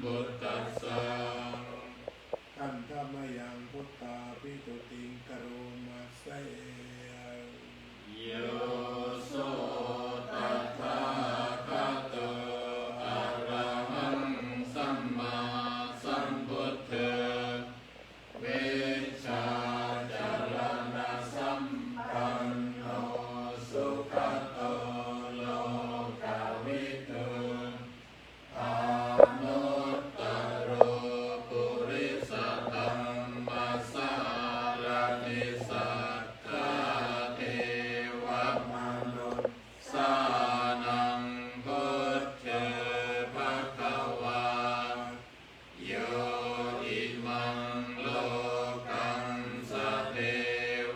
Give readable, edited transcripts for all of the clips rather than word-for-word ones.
พุทธัสสะท่านธรรมยังพุทธาภิตุติงกโรมาเสโยโสตัสสะภะโตอะระหังสัมมาสัมพุทโธเวชชาจรณะสัมปันโนสุขโตโลกวิทูอานุตตโรปุริสธัมมัสสารติสัทธาเทวมนุษย์สานังพุทธภควาโยอิมังโลกังสเท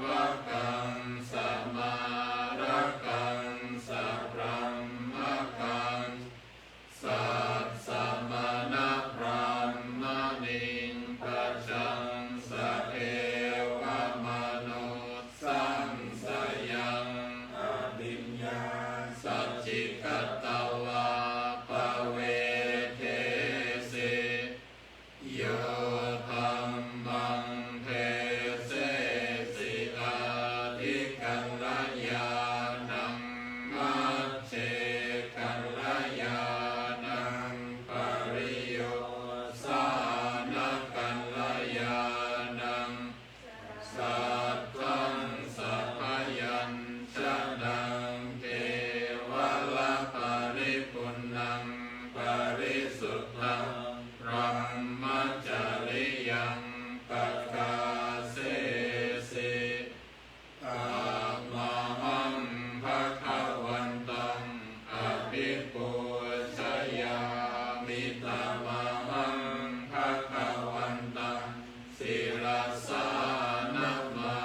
วกังสมารักังสัพพมกังสัสสะมณพรหมณิงปัจจังสเทวมนุษย์สังสยังอภิญญาสัจจิกตวาปเวเทสิโยธัมมังเทเสสิอาทิกัลยาณังมัชฌิกัลยาณังปริโยสานกัลยาณังสัทธังสัพพยัญชนะเทวละปริปุณณังปริสุทธังพรหมจริยังปัจจาเสสิตามหังภคะวันตังอภิปูชยามิตามหังภคะวันตังศิรสานะมา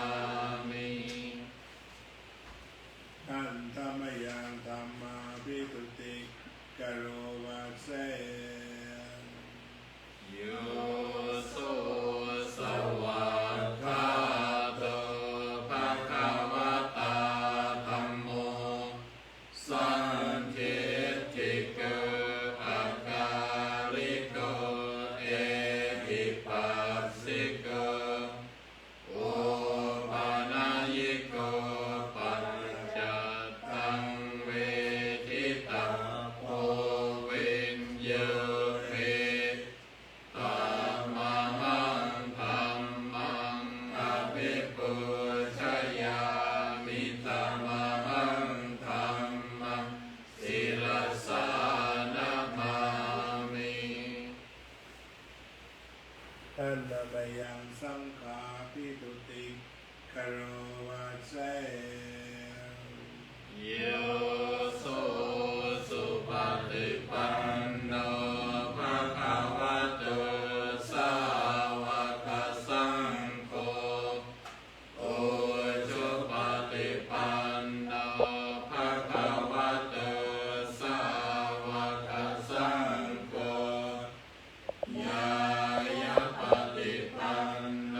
มิ ท่านธรรมยังธรรมาภิตุติกโรมาเสโยโสสวากขาโตภะคะวะตาธัมโมสันทิฏฐิโกอาการิโกเอหิปัสสิโกโอปานายิโกปัญจตังเวทิตังโพวิญโยเมตามหังธัมมังอภิปูชยามิตามหังธัมมังศิรสานะมามิ ท่านธรรมยังสังฆาภิตุติกโรมาเส โยโสสุปฏิปันโนภะคะวะโตสาวกสังโฆโอจุปฏิปันโนภะคะวะโตสาวกสังโฆญายะปฏิปันโน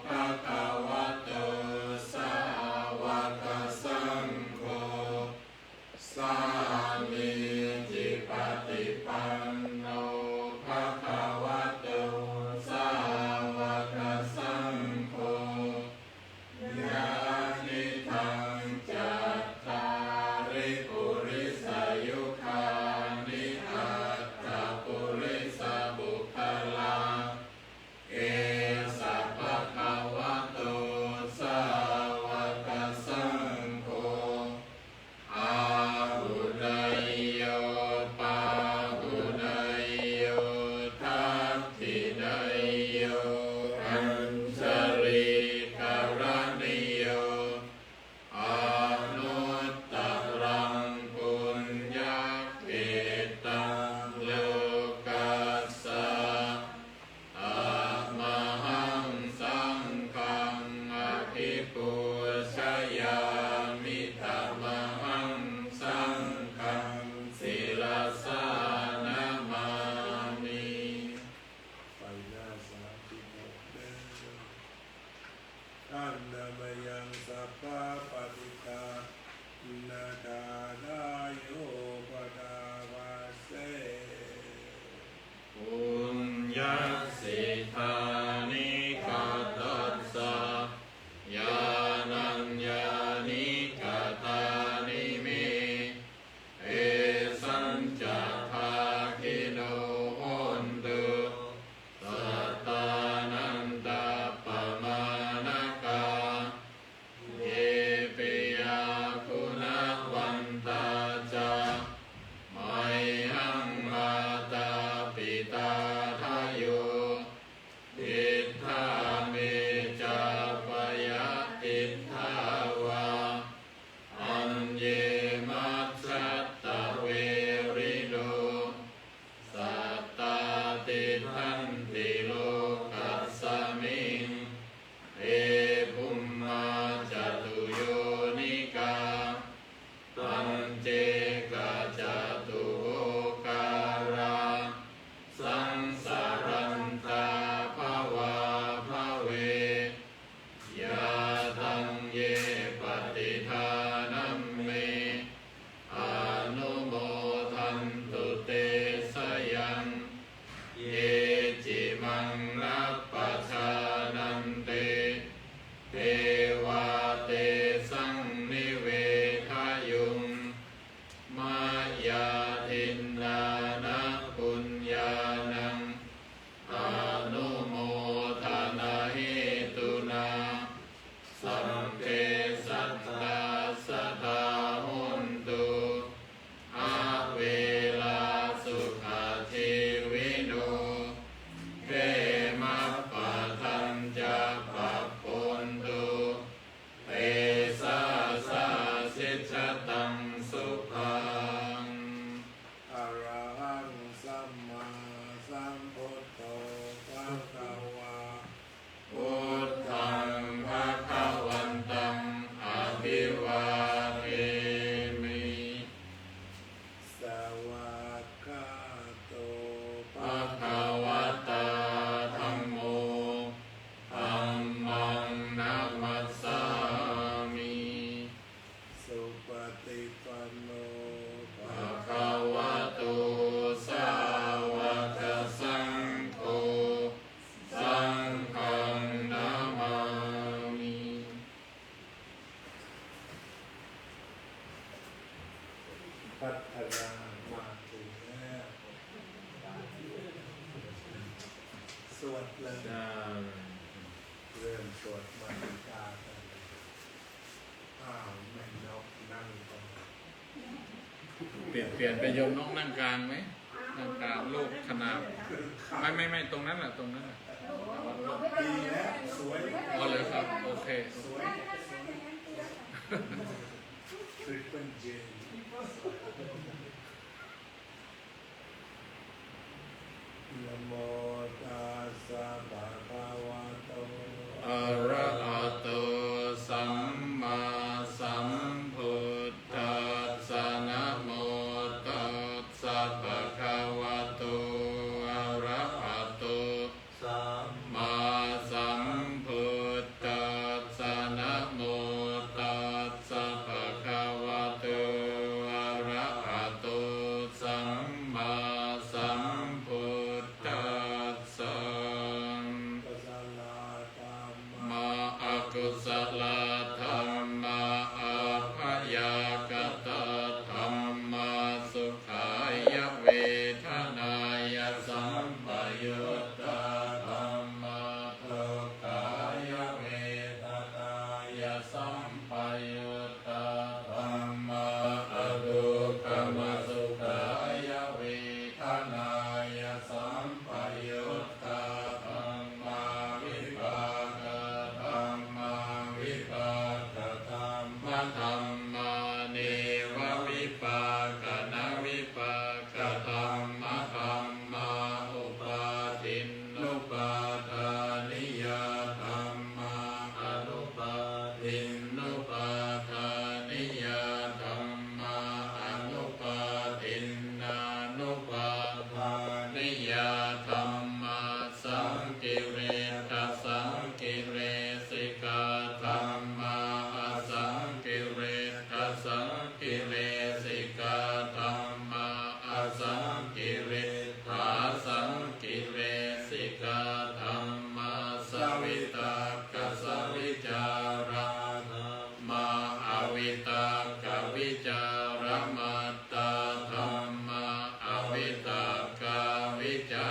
ภะคะวะโตสาวกสังโฆ ยัสสิทานิกาตัสสะญาณัญญานิกาตานิเมเอสัญจทาคิโนโหนตุสัตตานันตปมาณกาเยปิยาคุณวันตาจามัยหังมาตาปิตาทายุอิทธาเมจาปยะอิทธาวาอัญเยมัสสัตตะเวริโนสัตตาติทันติโลกัสสมิงเอภุมมาจตุโยนิกาปัญเจกาจตุโหการาสังสารันตาภวาภเวยาทังเยปฏิทานัมเมอนุโมทันตุเตสยังเยจิมังนัปปชานันเตเทวาเตสังนิเวทายุงมายาทินนานะปุญญานังอนุโมทนาเหตุนาสัมเภสัตตาสตาหุนตุอาเวลาสุขาชีวิโนเขมัปปะทัญจะปัปปุนตุเตสะสะสิจตังสุขัง อะระหังสัมมาสัมพุทโธภะคะวา พุทธังภะคะวันตังอะภิวาเทมิ สวากาโต ภะคะวะตาธัมโมธัมมังนัมมัสสามิ สุปฏิปันโน ภะคะวะโตสาวกสังโฆสังฆังนามามิ พัฒนามาถึงแล้วสวดเลย จ้า เริ่มสวดมาติกากันอ้าวแม่นกนั่งก่อน เปลี่ยนไปโยมน้องนั่งกลางไหมนั่งกลางลูกขนาบไม่ตรงนั้นแหละตรงนั้นแหละ ดีแล้วสวย อ๋อเลยครับโอเค สวยทริปเปิลเจนะโมตัสสะภะคะวะโต อะระหะโตสัมมาสัมพุทธัสสะนะโมตัสสะภะคะวะโตอะระหะโตสัมมาสัมพุทธัสสะนะโมตัสสะภะคะวะโตอะระหะโต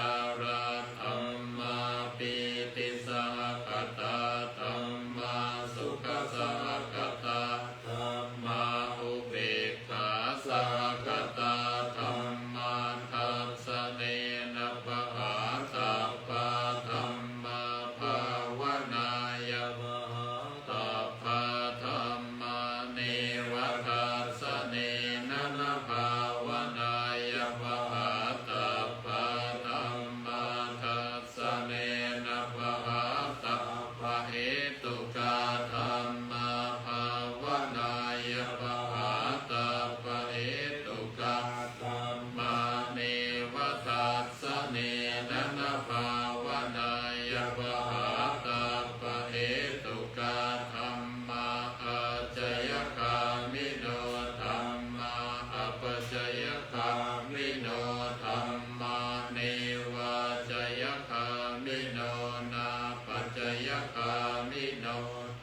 าระธัมมาปิติสหคตาธัมมาสุขสหคตาธัมมาอุเบกขาสหคตาธัมมาทัสสะเนนะปะหาตัพพะธัมมาภาวนายะมหาตัพพะธัมมาเนวทัสสะเนนะนะภาวนายะมหาตัพพะธัมมาทัสสะเนนะภะหาตัพพะเหตุกาธัมมาภาวนายะมหาตัพพะเหตุกาธัมมาเนวทัสสะเนนะนะภาวนายะมหาตัพพะเหตุกาธัมมาอาจยคามิโนธัมมาอัปจยคามิโนธัมมาเนวาจยคามิโนนาปัจจยคามิโน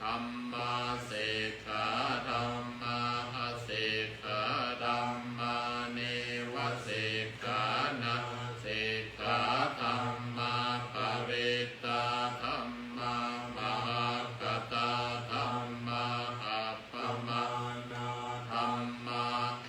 ธัมมาเสกขาธัมมาอาเสกขาธัมมาเนวเสกขานาเสกขาธัมมาปเรตาธัมมามหากตาธัมมาอัปปมานาธัมมาเท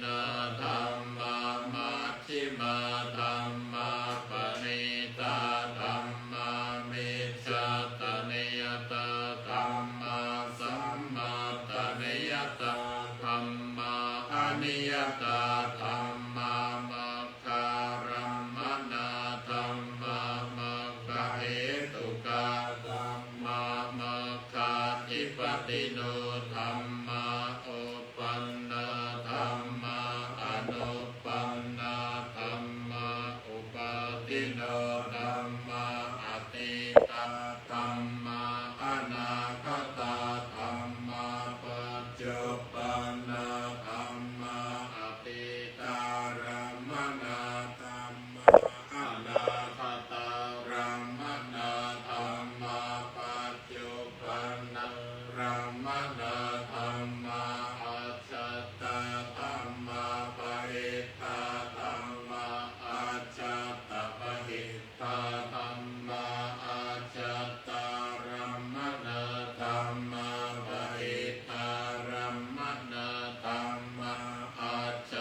นะธัมมามัชฌิมาธัมมาปณิตาธัมมามิจฉาตเนยตาธัมมาสัมมาตเนยตาธัมมาอนิยตาธัมมามัคคารัมมนาธัมมามัคคเหตุกาธัมมามัคคาอิปติโนธัมมาอุปันนาธัมมาอนุปันนาธัมมาอุปาติโนธัมมาอติตาธัมมาอนาคตาธัมมาปัจจุบันนาธัมมาอติตารมนาธัมมาอนาคตารมนาธัมมาปัจจุบันนารมนาธัมมาอัจฉตาธัมมาปริตตาธัมมาอัจฉตปหิตตาธัมมาอัจฉตารมนาธัมมาปริตตารมนาธัมมาอัจฉ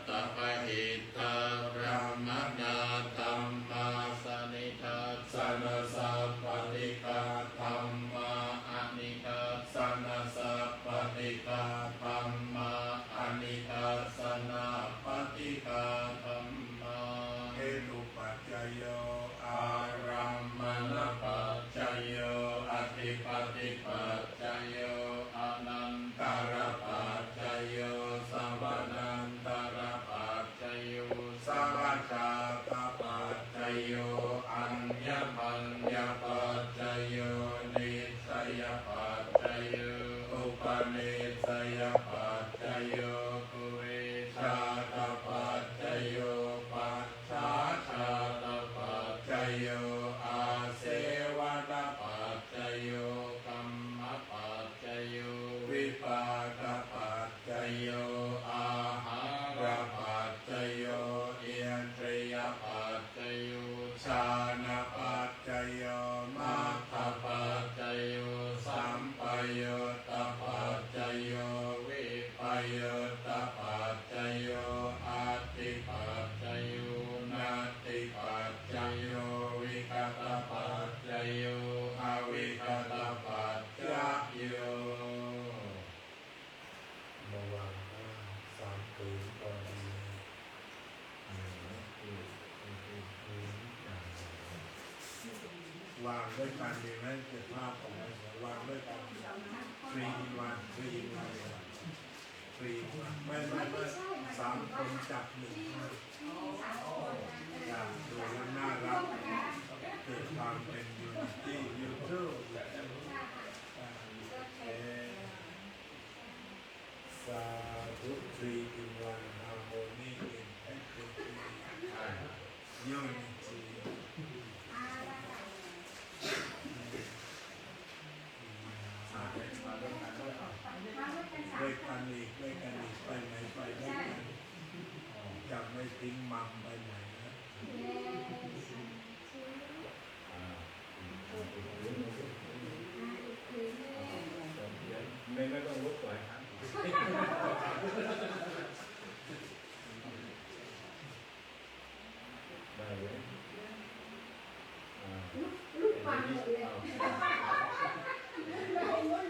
ตปหิตตารมนาธัมมาสนิทัสสนะสัพพติกาธัมมาอนิทัสสนะสัพพติกาธัมมาอนิทัสสนะปฏิกาธัมมาเหตุปัจจยโยอารัมมณปัจจยโยอธิปติปัจจยโยอนันตรปัจจยโยสัมปนันตรปัจจยโยสัพพชาตปัจจยโยอัญญมัญญปัจจยโยนิสยปัจจยโยอุปนิสยปัจจยโยปุเรชาตปัจจยโยปัจฉาชาตปัจจยโยอาเสวะปัจจยโยกัมมปัจจยโยวิปากปัจจยโยอาหารปัจจยโยอินทรียปัจจยโยชานะปัจจยโยมัคคปัจจยโยสัมปยุตตปัจจยโยวิปยุตตปัจจยโยอัตติปัจจยโยนัตติปัจจยโยวิคตปัจจยโยอวิคตปัจจยโยมาวางสามคืนก่อนดีวางด้วยกันดีไหมเก็บภาพของเราวางด้วยกันฟรีวันฟรีวันฟรีวันไม่สามคนจับหนึ่งอยากดูแล้วน่ารักเกิดความเป็นยูนิตี้ยูทูบสาธุฟรีวันฮาร์โมนีอินแอคทิวิตี้ยูนิตี้ด้วยกันอีกไปไหนไปด้วยกันจะไม่ทิ้งมัมไปไหนนะ ไม่ต้องลุกหลายครั้งได้เลยลูกวางหมดเลย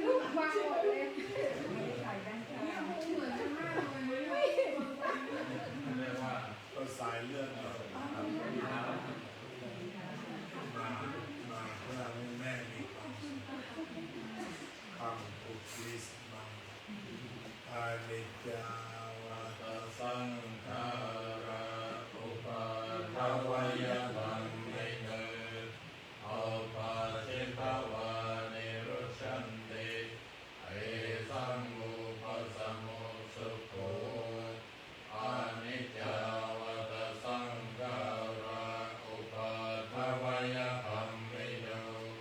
ลูกวางหมดเลยใส่แบงค์เหมือนกันมากเลย เรียกว่า ก็สายเลือดเรามาเพื่อให้แม่มีความสุขคำพูดลิสมาอานิจจาวัตสังขาราอุปาทวายบังไม่เกิดเอาปาชิตวานิรุชันติเอสังมุปสมุสุโขอานิจจาวัตสังขาราอุปาทวายบังไม่เกิด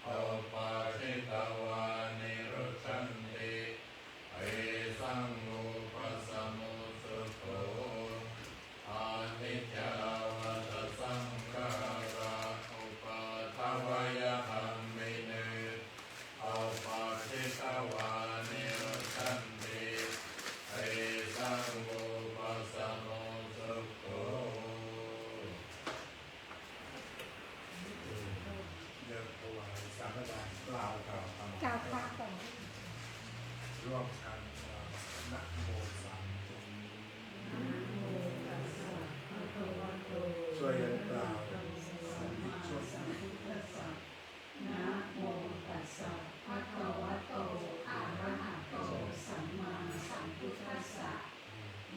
เอาปาชิตวานิรุชันติเอสังมุปสมุสุโขอานิจจาวัตสังขาราอุปาทวายบังไม่เกิดเอาปาชิตวานิรุชันติเอสังมุปสมุสุโขเดี๋ยวถวายสังฆทานกล่าวคำ กล่าวพระก่อน ร่วมกันนะโมสามจงช่วยกันกล่าวสันติชน นะโมตัสสะภะคะวะโตอะระหะโตสัมมาสัมพุทธัสสะ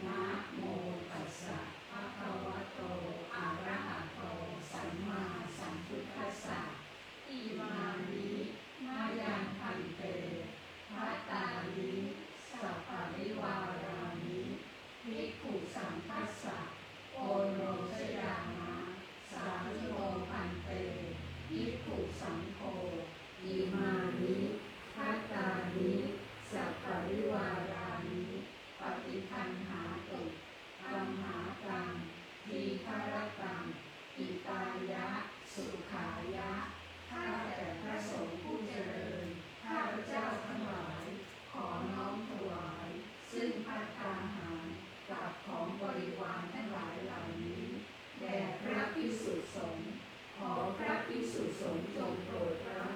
นะโมตัสสะภะคะวะโตอะระหะโตสัมมาสัมพุทธัสสะอิมานิมายังพันเตภัตตานิสัพพะริวารานิภิกขุสังฆัสสะโอโนชยามะสาธุโมพันเตภิกขุสังโฆอิมานิภัตตานิสัพพะริวารานิปฏิคันหาตุธัมมากังทีฆรตังอิตายะสุขายะข้าแต่พระสงฆ์ผู้เจริญข้าพเจ้าทั้งหลายขอน้อมถวายซึ่งภัตตาหารกับของบริวารทั้งหลายเหล่านี้แด่พระภิกษุสงฆ์ขอพระภิกษุสงฆ์จงโปรดรับ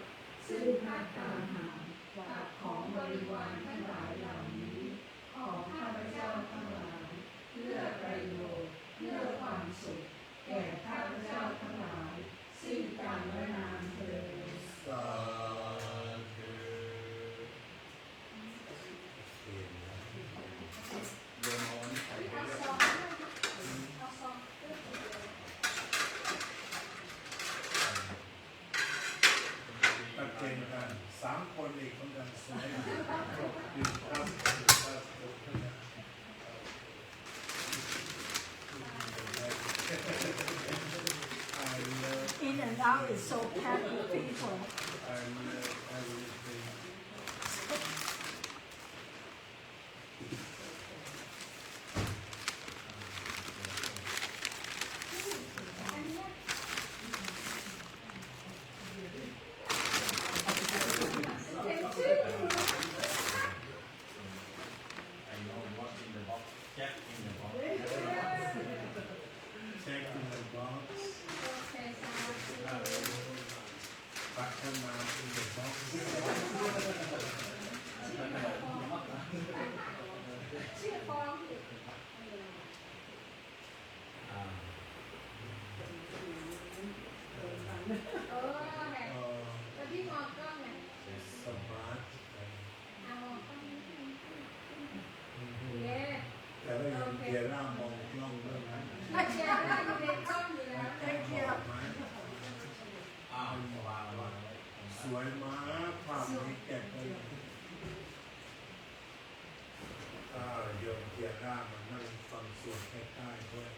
ซึ่งภัตตาหารกับของบริวารทั้งหลายเหล่านี้ของข้าพเจ้าทั้งหลายเพื่อประโยชน์เพื่อความสุขแก่ข้าพเจ้าทั้งหลายสิ้นกาลนานเถิด สาธุเห็นนะ เรื่องนอนใส่ เอา เย ซ อะ องเอาซองเลือกเลย ตัดเจนกันสามคนอีกคนกันสวยหยุดครับหยุดครับหยุดครับ I love In and out is so packed with people. I love everything. I know what's in the box check in the box Check in the box. โอเคสาธุ Back in the box. ชื่อฟอง อ่า เออแบบแล้วพี่มองกล้องไง Smart. เอามองกล้องนิดนึงเย้ แต่ว่ายังเกียร์ร่างมองกล้องด้วยนะ เชียร์ได้อยู่ในกล้องอยู่แล้ว Thank you. อ้าววางไว้ สวยมากภาพนี้เก็บไว้โยมเกียร์ร่างมันนั่งฟังสวดใกล้ๆด้วย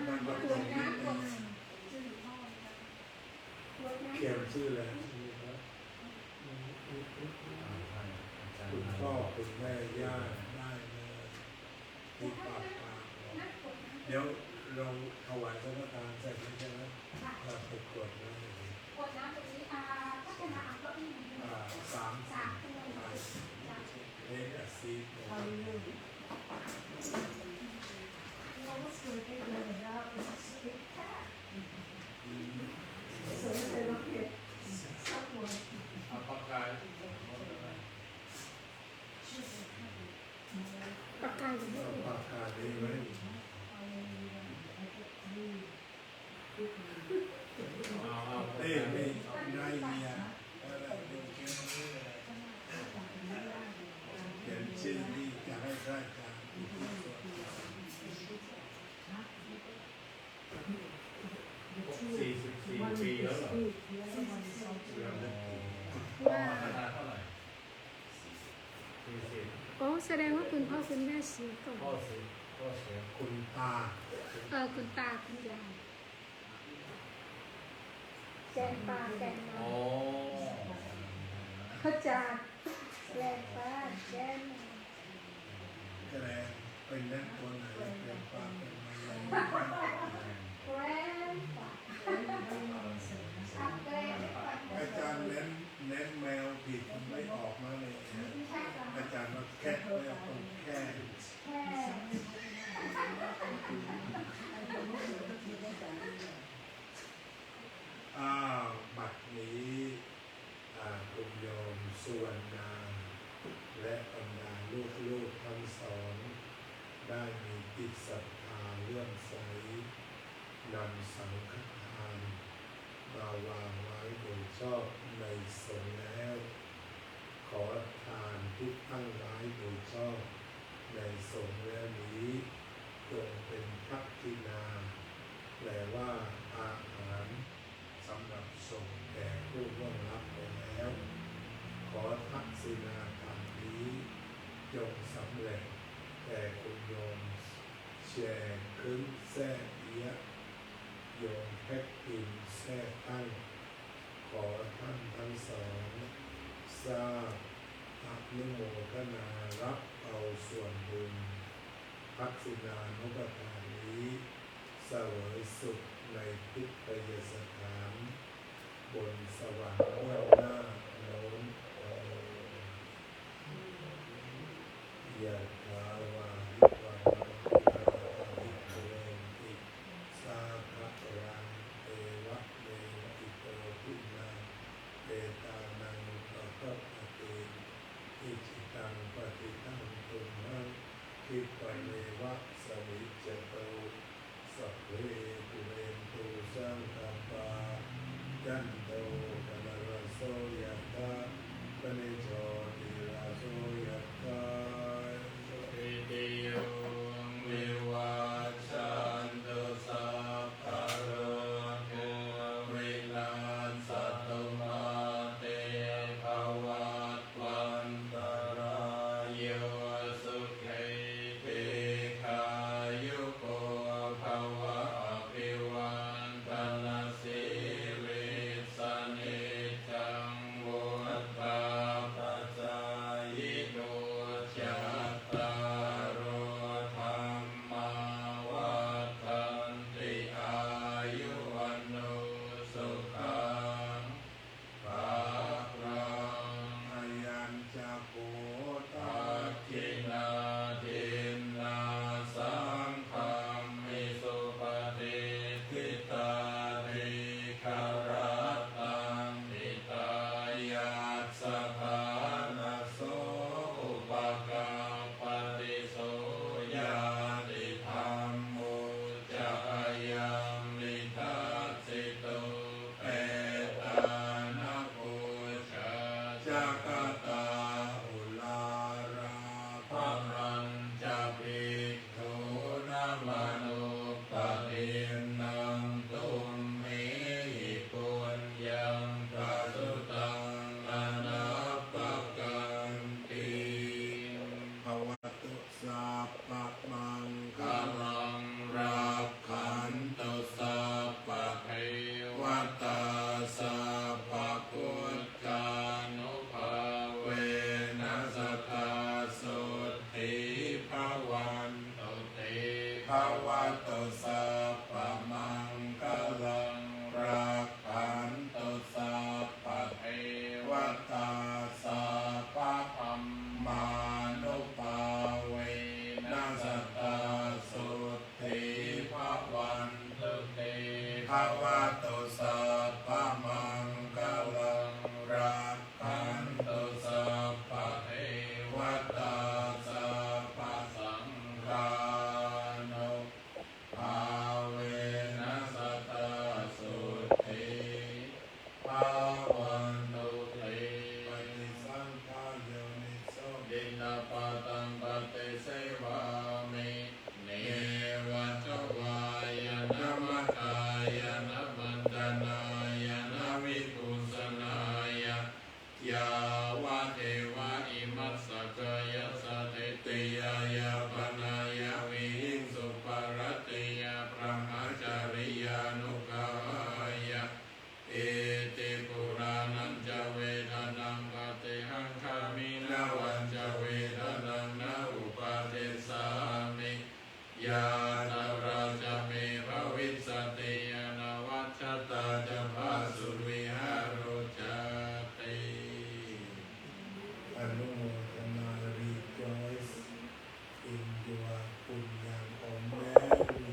มันก็ตรงนี้เอง เขียนชื่อเลยคุณพ่อคุณแม่ย่าได้เลยที่ปากกลางเดี๋ยว เราถวายสังฆทานเสร็จแล้วใช่ไหมเราไปกดนะ กดน้ำตรงนี้พัฒนาก็อีก สาม คน เอ็กซ์ซี เราสวยไปเลยเราสวยค่ะสวยเลยเราเก็บสักวัน เอาปากกา ปากกาอยู่นี่ ปากกาดีไหมเอ้ยไม่นายเมียเขียนชื่อนี่จะให้ราชการ44 ปีแล้วเหรอ ว่า ราคาเท่าไหร่40 โอ้แสดงว่าคุณพ่อคุณแม่เสียก่อน พ่อเสีย คุณตา คุณตาคุณยายแกงปลาแกง อ๋ น้ อ ำข้าวจานแกงปลาแกง แกรนเป็นนักคนไหนเป็นปาเป็นอะไร แกงปลาแกง อาจารย์เน้นแมวผิดไม่ออกมาเลยอาจารย์ว่าแค่แมวต้องแค่ แค่ บัดนี้คุณโยมสุวรรณาและบรรดาลูกๆทั้งสองได้มีจิตศรัทธาเลื่อมใสนำสังฆทานมาวางไว้โดยชอบในสงฆ์แล้ว ขอทานที่ตั้งไว้โดยชอบในสงฆ์แล้วนี้จงเป็นทักษิณาแปลว่าอาหารสำหรับส่งแก่ผู้ร่วงลับไปแล้ว ขอทักษิณากรรมนี้จงสำเร็จแก่คุณโยมแชร์ขึ้นแท้เอียะโยมแพ็กอินแท้ตั้งขอท่านทั้งสองทราบอนุโมทนารับเอาส่วนบุญทักษิณานุปทานนี้เสวยสุขในทิพยสถานบนสวรรค์เบื้องหน้าโน้นยะถาวาริวาริโกเรนติสาภะรังเอวะเมวะอิโตทินังเตตานังปะปะปะเตอิจิตังปฏิตังตุมหังคิปะเมวะสวิจจโตสัพเพปุเรนตุสังฆปายันโตปะระระโสยะถาปนิโชติราโสยะถา อิติโยวิวัชชันตุสัพพะโรโควินาศตุมาเตภวัตวันตรายโยสุขีติขายุโกภวะอภิวันตนาสิริสา วะโตสัพพมังคลังรักขันตุสัพพะเทวตาสัพพะสังฆานุภาเวนัสตาสุติภาวันตุเตปฏิสังขารโยนิโสดินาปะตังปฏิเสวามิเนวะจวายนะมะกายนะมันตนายนะวิปุสนายะยาวะเทวะอิมัสสะกายสะเทติยายาปนายะวิหิงสุปรติยาพระมจาริยานุกายะเอติปุรานันจะเวทนังปฏิหังคามินาวันจะเวทนังนาอุปาเทสามิยาตาราจะเมภวิสติยานาวัชตาจะภาสุวิหารุจติอนุโมทนา rejoice in your ปุญญาของแม่